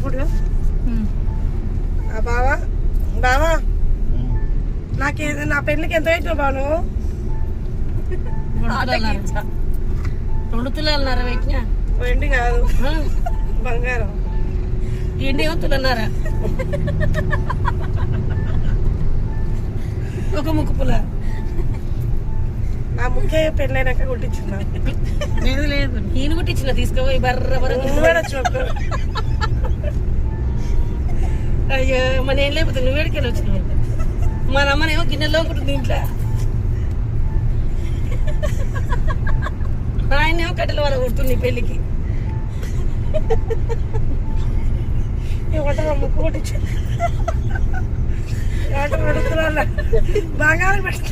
ఇప్పుడు బావా బావా నాకేదో నా పెళ్ళికి ఎంత అవుతావు బావ నువ్వు? 2 తులాలన్నారా పెట్టినా? వెండి కాదు బంగారం. ఎండి తులన్నారా? ఒక ముక్కు పుల. నా ముక్కే పెళ్ళైనాక కుట్టించున్నా. లేదు లేదు నేను కుట్టించిన తీసుకోపోయి బర్ర చూపు. అయ్యో మన ఏం లేకపోతే నువ్వేడికెళ్ళి వచ్చినావు. మన అమ్మనేమో గిన్నెలో ఉంటుంది ఇంట్లో, ఆయనేమో కట్టెల వాళ్ళ కొడుతుంది పెళ్ళికి. ముక్కు కుట్టించు బంగారం పెట్ట.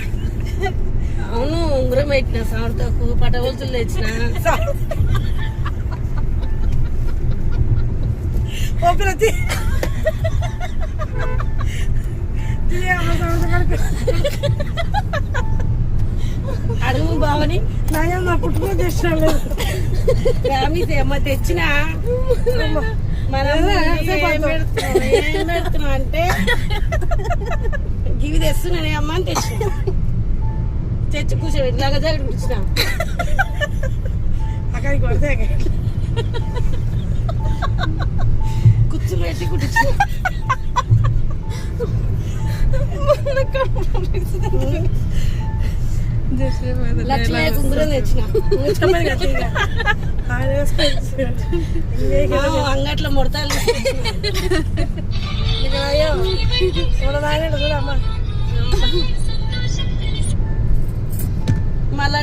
అవును ఉంగరం పెట్టిన సాగుతాకు పటవలతులు తెచ్చిన. ప్రతి అడుగు బావని నయం నా పుట్టుకో చేసిన ఫ్యామిలీ అమ్మ తెచ్చిన. ఏం పెడుతున్నావు అంటే గివి తెస్తున్నానే అమ్మ అని తెచ్చిన. తెచ్చి కూర్చోబెట్టి లాగా జాకెట్ కుట్టించిన. అక్కడికి కొడితే కుచ్చులు పెట్టి కుట్టించిన. లక్ష్మీ కుంగురం తెచ్చిన. అంగట్లో ముడతాలు మళ్ళీ